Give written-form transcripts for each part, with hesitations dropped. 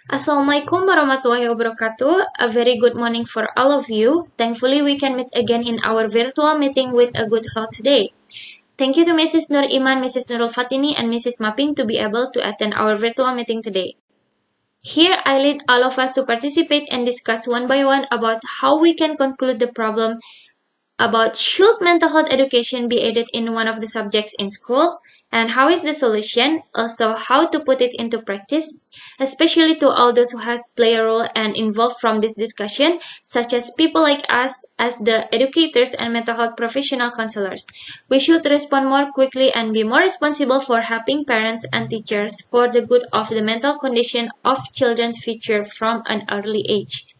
Assalamualaikum warahmatullahi wabarakatuh. A very good morning for all of you. Thankfully, we can meet again in our virtual meeting with a good health today. Thank you to Mrs. Nur Iman, Mrs. Nurul Fatini, and Mrs. Mapping to be able to attend our virtual meeting today. Here, I lead all of us to participate and discuss one by one about how we can conclude the problem about should mental health education be added in one of the subjects in school, and how is the solution, also how to put it into practice, especially to all those who has play a role and involved from this discussion, such as people like us as the educators and mental health professional counselors. We should respond more quickly and be more responsible for helping parents and teachers for the good of the mental condition of children's future from an early age.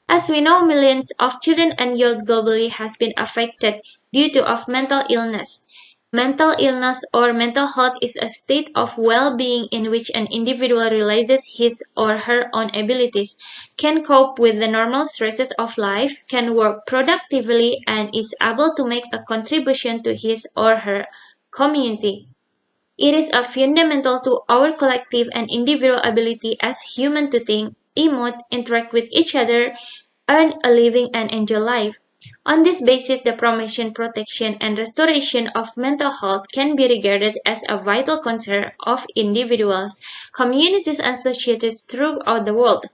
As we know, millions of children and youth globally has been affected due to of mental illness. Mental illness or mental health is a state of well-being in which an individual realizes his or her own abilities, can cope with the normal stresses of life, can work productively, and is able to make a contribution to his or her community. It is a fundamental to our collective and individual ability as human to think, emote, interact with each other, earn a living, and enjoy life. On this basis, the promotion, protection, and restoration of mental health can be regarded as a vital concern of individuals, communities, and societies throughout the world.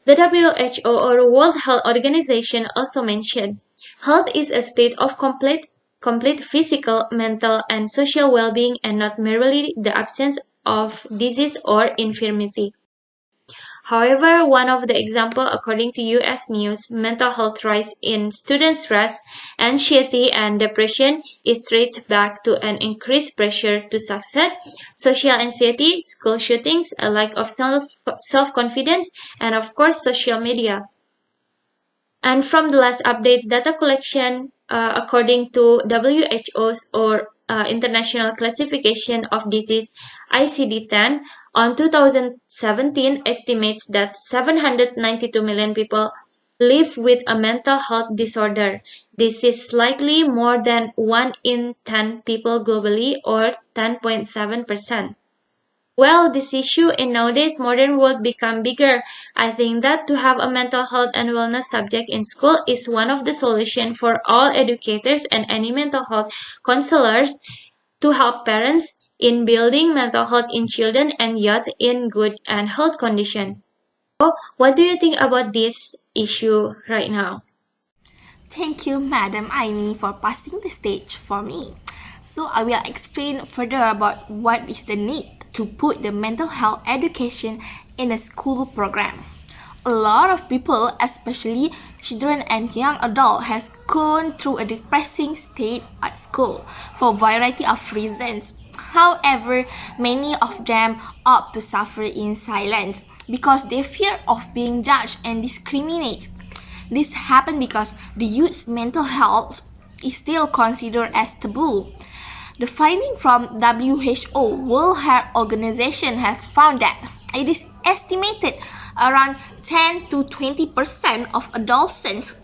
The WHO or World Health Organization also mentioned, health is a state of complete physical, mental, and social well-being and not merely the absence of disease or infirmity. However, one of the example according to US News, mental health rise in student stress, anxiety, and depression is traced back to an increased pressure to succeed, social anxiety, school shootings, a lack of self-confidence, and of course social media. And from the last update data collection, according to WHO's or International Classification of Disease ICD-10, on 2017 estimates that 792 million people live with a mental health disorder. This is slightly more than 1 in 10 people globally or 10.7%. Well, this issue in nowadays modern world become bigger. I think that to have a mental health and wellness subject in school is one of the solution for all educators and any mental health counselors to help parents in building mental health in children and youth in good and health condition. So, what do you think about this issue right now? Thank you, Madam Aini, for passing the stage for me. So I will explain further about what is the need to put the mental health education in a school program. A lot of people, especially children and young adults, has gone through a depressing state at school for a variety of reasons. However, many of them opt to suffer in silence because they fear of being judged and discriminated. This happened because the youth's mental health is still considered as taboo. The finding from WHO World Health Organization has found that it is estimated around 10 to 20% of adolescents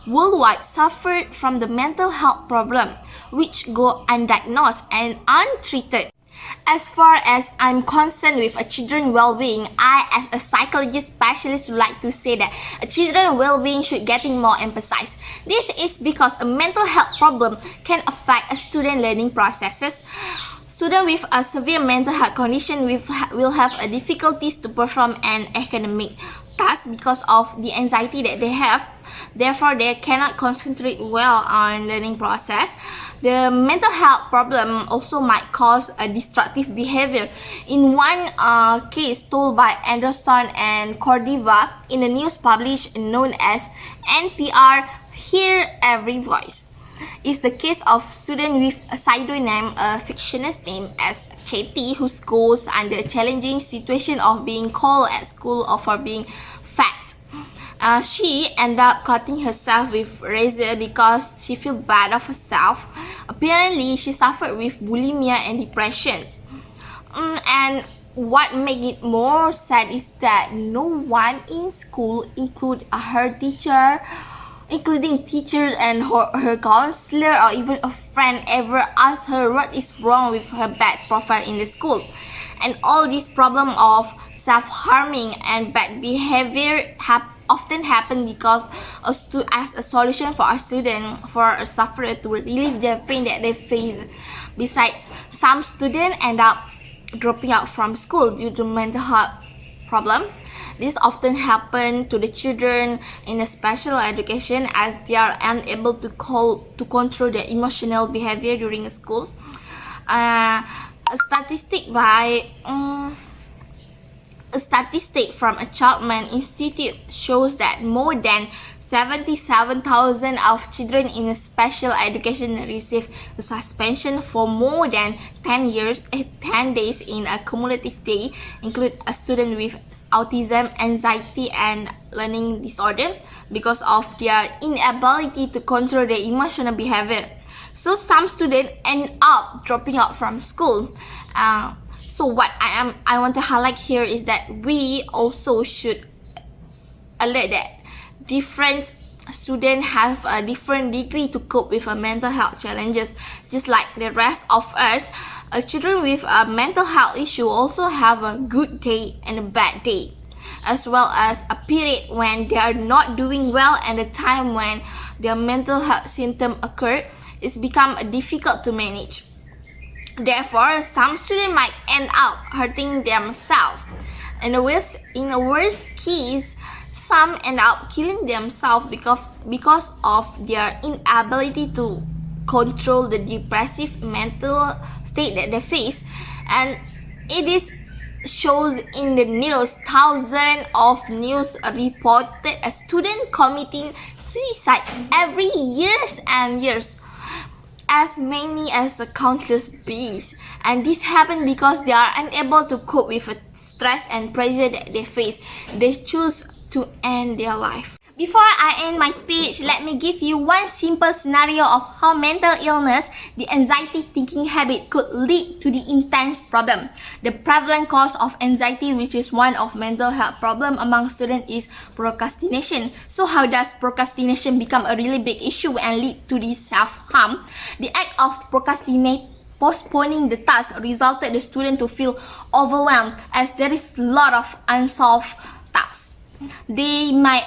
worldwide suffer from the mental health problem, which go undiagnosed and untreated. As far as I'm concerned with a children's well-being, I as a psychologist specialist would like to say that a children's well-being should getting more emphasized. This is because a mental health problem can affect a student learning processes. Students with a severe mental health condition will have a difficulties to perform an academic task because of the anxiety that they have. Therefore, they cannot concentrate well on learning process. The mental health problem also might cause a destructive behavior. In one case told by Anderson and Cordova in the news published known as NPR Hear Every Voice, is the case of student with a pseudonym, a fictitious name as Katie, who goes under a challenging situation of being called at school or for being fat. She ended up cutting herself with razor because she felt bad of herself. Apparently, she suffered with bulimia and depression. And what made it more sad is that no one in school, including teachers and her counselor or even a friend, ever asked her what is wrong with her bad profile in the school. And all this problem of self-harming and bad behavior often happen because as a solution for a student, for a sufferer to relieve their pain that they face. Besides, some students end up dropping out from school due to mental health problem. This often happens to the children in a special education as they are unable to control their emotional behavior during school. A statistic from a Chapman Institute shows that more than 77,000 of children in special education receive suspension for more than 10 days in a cumulative day, include a student with autism, anxiety, and learning disorder because of their inability to control their emotional behavior. So some students end up dropping out from school. So what I want to highlight here is that we also should alert that different students have a different degree to cope with mental health challenges. Just like the rest of us, children with a mental health issue also have a good day and a bad day, as well as a period when they are not doing well and a time when their mental health symptoms occur. It's become difficult to manage. Therefore, some students might end up hurting themselves. In a worst case, some end up killing themselves because of their inability to control the depressive mental state that they face. And it is shows in the news, thousands of news reported a student committing suicide every years and years, as many as countless bees. And this happened because they are unable to cope with the stress and pressure that they face. They choose to end their life. Before I end my speech, let me give you one simple scenario of how mental illness, the anxiety thinking habit, could lead to the intense problem. The prevalent cause of anxiety, which is one of mental health problem among students, is procrastination. So how does procrastination become a really big issue and lead to this self-harm? The act of postponing the task resulted the student to feel overwhelmed as there is a lot of unsolved tasks. They might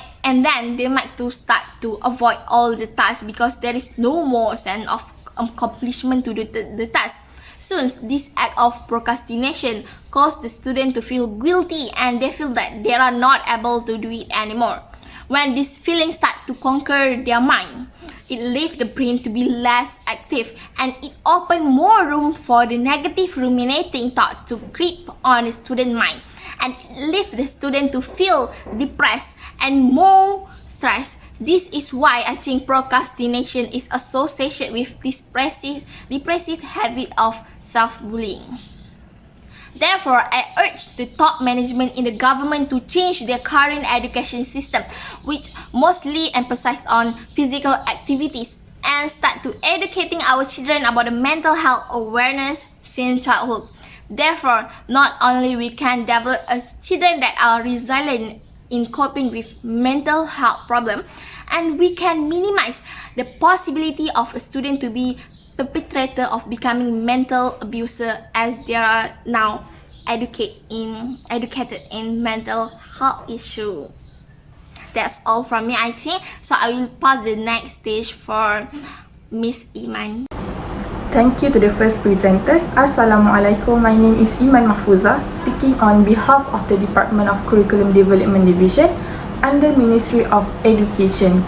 to start to avoid all the tasks because there is no more sense of accomplishment to do the task. Soon, this act of procrastination causes the student to feel guilty and they feel that they are not able to do it anymore. When these feelings start to conquer their mind, it leaves the brain to be less active and it opens more room for the negative ruminating thought to creep on the student's mind, and leave the student to feel depressed and more stressed. This is why I think procrastination is associated with depressive habit of self-bullying. Therefore, I urge the top management in the government to change their current education system, which mostly emphasizes on physical activities, and start to educating our children about the mental health awareness since childhood. Therefore, not only we can develop children that are resilient in coping with mental health problem, and we can minimize the possibility of a student to be perpetrator of becoming mental abuser, as they are now educated in mental health issue. That's all from me, I think. So I will pass the next stage for Miss Iman. Thank you to the first presenters. Assalamualaikum. My name is Iman Mahfuza, speaking on behalf of the Department of Curriculum Development Division under Ministry of Education.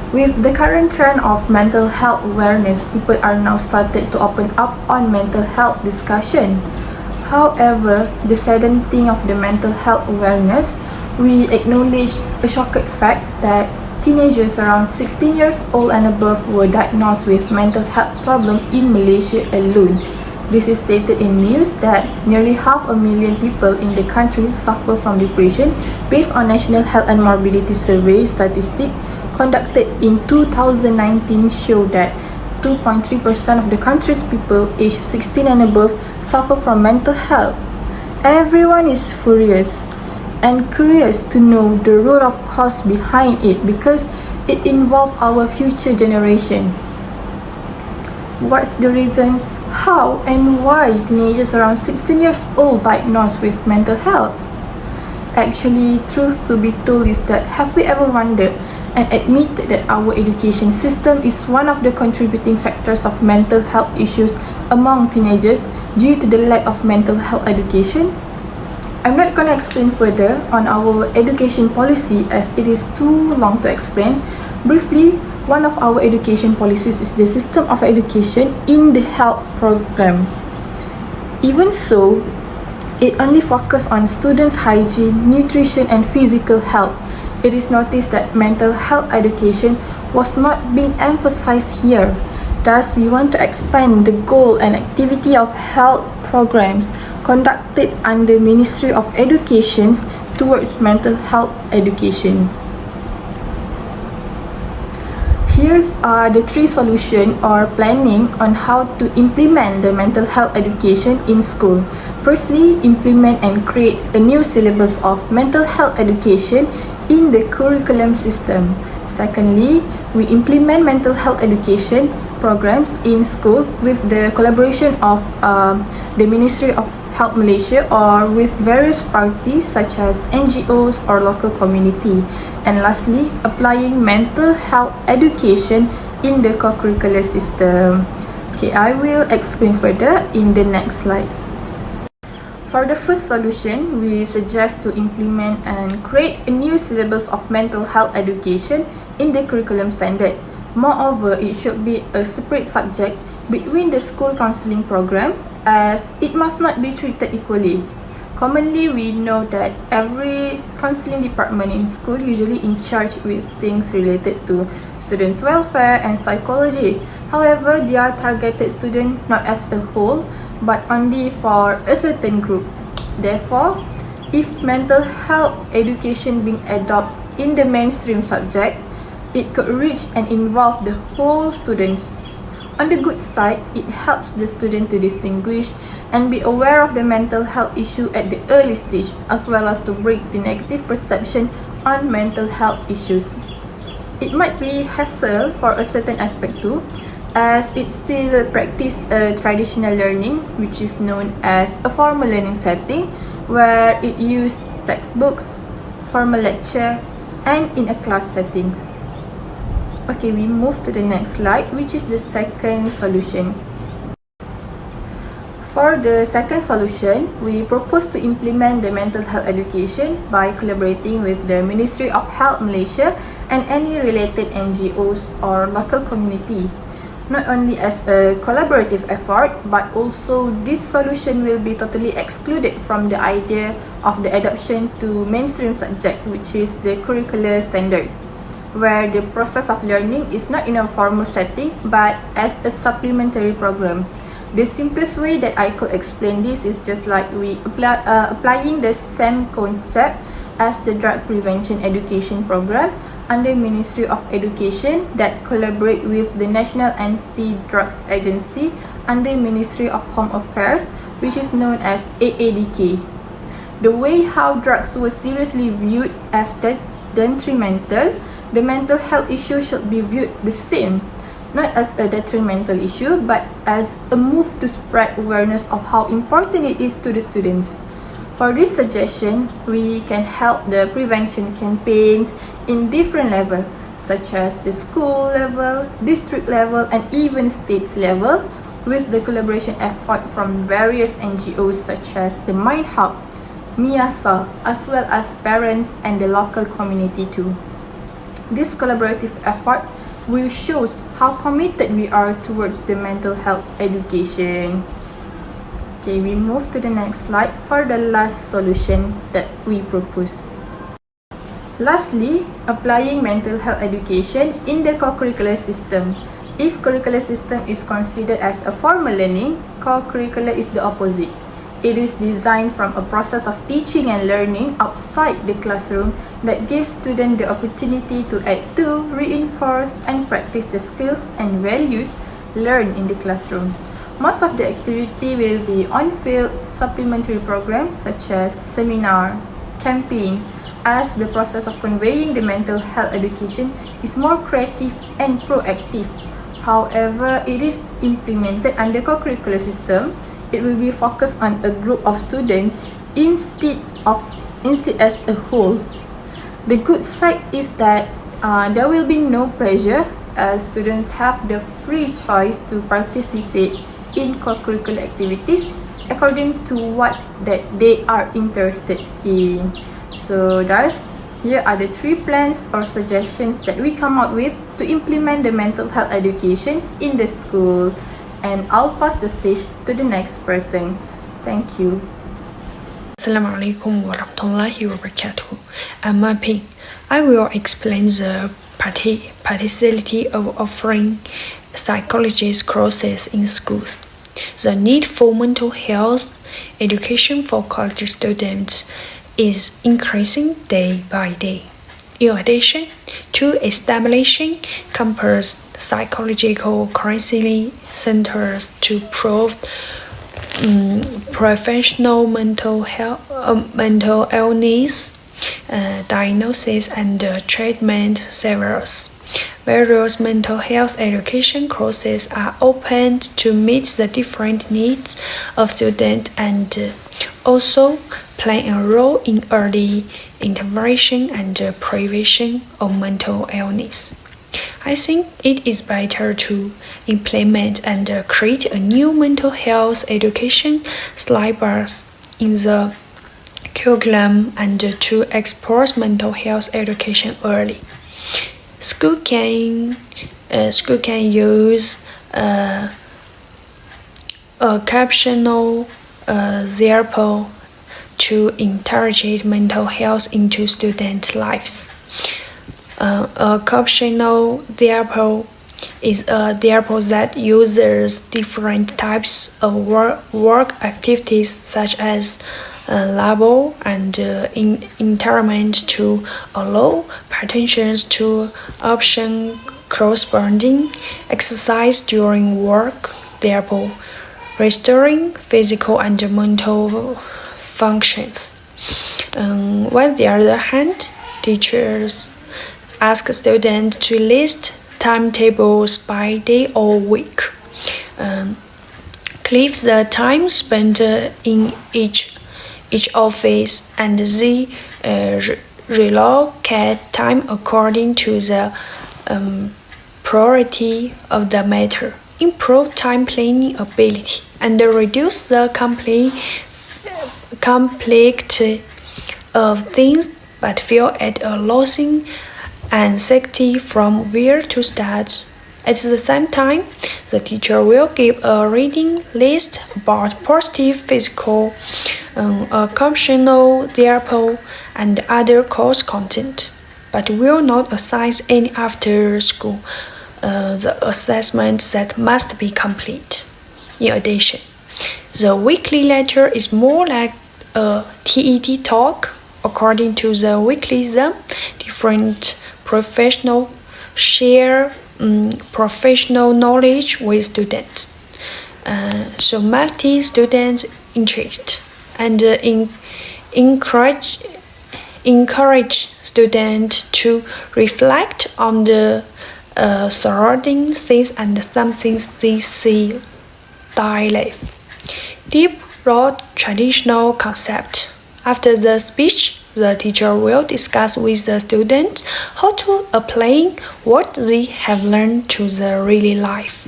With the current trend of mental health awareness, people are now started to open up on mental health discussion. However, the saddening thing of the mental health awareness, we acknowledge a shocking fact that teenagers around 16 years old and above were diagnosed with mental health problem in Malaysia alone. This is stated in news that nearly 500,000 people in the country suffer from depression based on National Health and Morbidity Survey statistic conducted in 2019 show that 2.3% of the country's people aged 16 and above suffer from mental health. Everyone is furious and curious to know the root of cause behind it because it involves our future generation. What's the reason? How and why teenagers around 16 years old diagnosed with mental health? Actually, truth to be told is that have we ever wondered and admitted that our education system is one of the contributing factors of mental health issues among teenagers due to the lack of mental health education? I'm not going to explain further on our education policy as it is too long to explain. Briefly, one of our education policies is the system of education in the health program. Even so, it only focuses on students' hygiene, nutrition, and physical health. It is noticed that mental health education was not being emphasized here. Thus, we want to expand the goal and activity of health programs conducted under Ministry of Education towards mental health education. Here's the 3 solutions or planning on how to implement the mental health education in school. Firstly, implement and create a new syllabus of mental health education in the curriculum system. Secondly, we implement mental health education programs in school with the collaboration of the Ministry of Health Malaysia or with various parties such as NGOs or local community. And lastly, applying mental health education in the co-curricular system. Okay, I will explain further in the next slide. For the first solution, we suggest to implement and create a new syllabus of mental health education in the curriculum standard. Moreover, it should be a separate subject between the school counselling program as it must not be treated equally. Commonly, we know that every counselling department in school usually in charge with things related to students' welfare and psychology. However, they are targeted students not as a whole, but only for a certain group. Therefore, if mental health education being adopted in the mainstream subject, it could reach and involve the whole students. On the good side, it helps the student to distinguish and be aware of the mental health issue at the early stage, as well as to break the negative perception on mental health issues. It might be hassle for a certain aspect too, as it still practice a traditional learning, which is known as a formal learning setting, where it use textbooks, formal lecture, and in a class settings. Okay, we move to the next slide, which is the second solution. For the second solution, we propose to implement the mental health education by collaborating with the Ministry of Health Malaysia and any related NGOs or local community. Not only as a collaborative effort, but also this solution will be totally excluded from the idea of the adoption to mainstream subject, which is the curricular standard, where the process of learning is not in a formal setting but as a supplementary program. The simplest way that I could explain this is just like we applying the same concept as the drug prevention education program under Ministry of Education that collaborate with the National Anti-Drugs Agency under Ministry of Home Affairs, which is known as AADK. The way how drugs were seriously viewed as detrimental, the mental health issue should be viewed the same, not as a detrimental issue, but as a move to spread awareness of how important it is to the students. For this suggestion, we can help the prevention campaigns in different levels, such as the school level, district level, and even states level, with the collaboration effort from various NGOs such as the Mind Hub, MIASA, as well as parents and the local community too. This collaborative effort will show how committed we are towards the mental health education. Okay, we move to the next slide for the last solution that we propose. Lastly, applying mental health education in the co-curricular system. If curricular system is considered as a formal learning, co-curricular is the opposite. It is designed from a process of teaching and learning outside the classroom that gives students the opportunity to add to, reinforce, and practice the skills and values learned in the classroom. Most of the activity will be on-field supplementary programs such as seminar, campaign, as the process of conveying the mental health education is more creative and proactive. However, it is implemented under co-curricular system. It will be focused on a group of students instead of instead as a whole. The good side is that there will be no pressure as students have the free choice to participate in co-curricular activities according to what that they are interested in. So thus, here are the 3 plans or suggestions that we come up with to implement the mental health education in the school. And I'll pass the stage to the next person. Thank you. Assalamu alaikum warahmatullahi wabarakatuh. I'm Ping. I will explain the practicality of offering psychologist courses in schools. The need for mental health education for college students is increasing day by day. In addition to establishing campus psychological counseling centers to provide professional mental illness diagnosis and treatment services. Various mental health education courses are opened to meet the different needs of students and also play a role in early intervention and prevention of mental illness. I think it is better to implement and create a new mental health education syllabus in the curriculum and to expose mental health education early. School can use occupational therapy to integrate mental health into student lives. Occupational therapy is a therapy that uses different types of work activities such as labor and entertainment to allow participants to option corresponding exercise during work, therefore restoring physical and mental functions. On the other hand, teachers ask students to list timetables by day or week. Clip the time spent in each office and they relocate time according to the priority of the matter, improve time planning ability, and reduce the complexity of things but feel at a losing anxiety from where to start. At the same time, the teacher will give a reading list about positive physical, occupational therapy, and other course content, but will not assign any after-school the assessments that must be complete. In addition, the weekly lecture is more like a TED talk. According to the weekly exam, different professionals share professional knowledge with students. So multi-student interest and encourage students to reflect on the surrounding things and some things they see daily life. Deep broad traditional concept. After the speech, the teacher will discuss with the students how to apply what they have learned to the real life.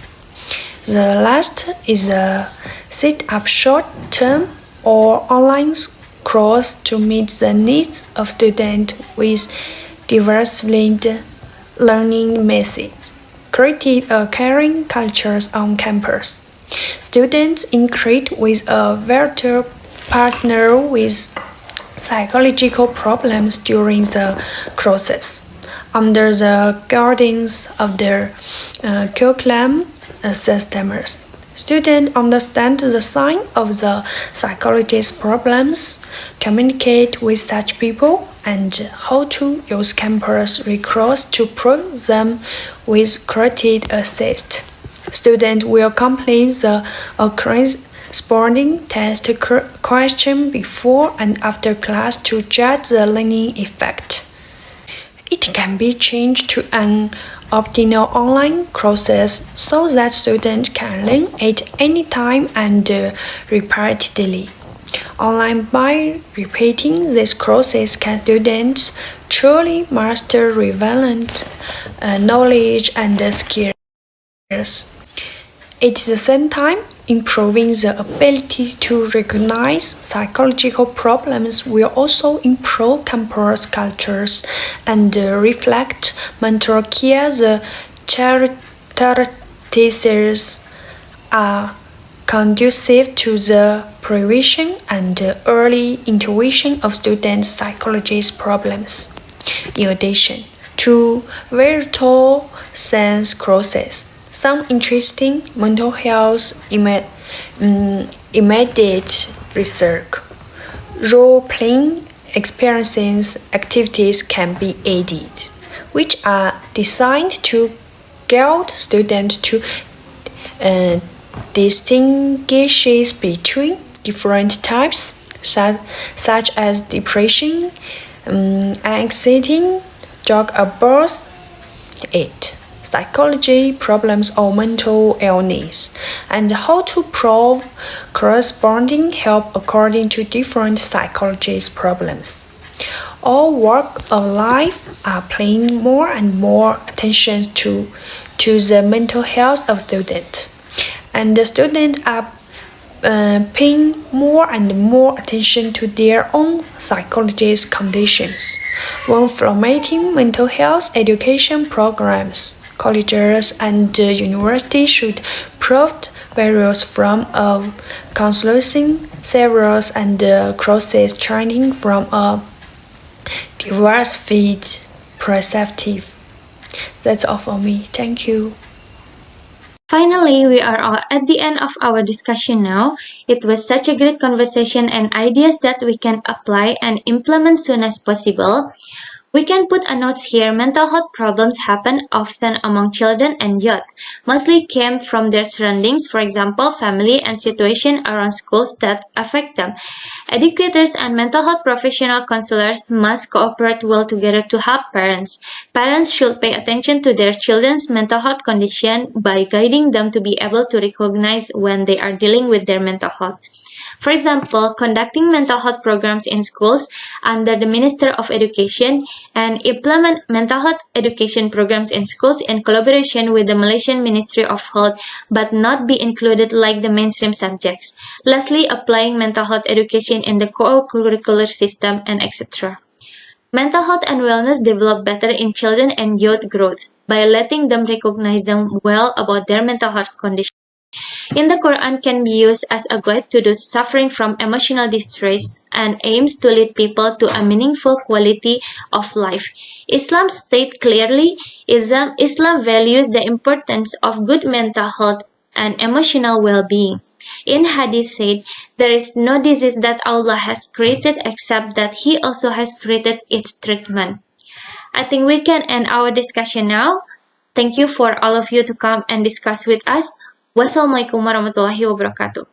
The last is a set-up short-term or online course to meet the needs of students with diversified learning methods. Created a caring culture on campus. Students interact with a virtual partner with psychological problems during the process. Under the guidance of their curriculum systems, students understand the sign of the psychologist's problems, communicate with such people, and how to use campus resources to prove them with created assist. Students will complete the corresponding test question before and after class to judge the learning effect. It can be changed to an optional online courses so that students can learn at any time and repeatedly. Online by repeating these courses can students truly master relevant knowledge and skills. At the same time, improving the ability to recognize psychological problems will also improve campus cultures and reflect mental care. The characteristics are conducive to the prevention and early intervention of students' psychological problems. In addition to virtual science courses, some interesting mental health immediate research, role-playing experiences activities can be added, which are designed to guide students to distinguishes between different types, such as depression, anxiety, drug abuse, psychology problems or mental illness, and how to prove corresponding help according to different psychological problems. All walks of life are paying more and more attention to the mental health of students, and the students are paying more and more attention to their own psychological conditions. When formatting mental health education programs, colleges and universities should provide various forms of counseling, services, and process training from a diverse field perspective. That's all for me. Thank you. Finally, we are all at the end of our discussion now. It was such a great conversation and ideas that we can apply and implement soon as possible. We can put a note here. Mental health problems happen often among children and youth, mostly came from their surroundings, for example, family and situation around schools that affect them. Educators and mental health professional counselors must cooperate well together to help parents. Parents should pay attention to their children's mental health condition by guiding them to be able to recognize when they are dealing with their mental health. For example, conducting mental health programs in schools under the Minister of Education and implement mental health education programs in schools in collaboration with the Malaysian Ministry of Health but not be included like the mainstream subjects. Lastly, applying mental health education in the co-curricular system and etc. Mental health and wellness develop better in children and youth growth by letting them recognize them well about their mental health condition. In the Quran can be used as a guide to those suffering from emotional distress and aims to lead people to a meaningful quality of life. Islam states clearly, Islam values the importance of good mental health and emotional well-being. In Hadith said, there is no disease that Allah has created except that He also has created its treatment. I think we can end our discussion now. Thank you for all of you to come and discuss with us. Wassalamualaikum warahmatullahi wabarakatuh.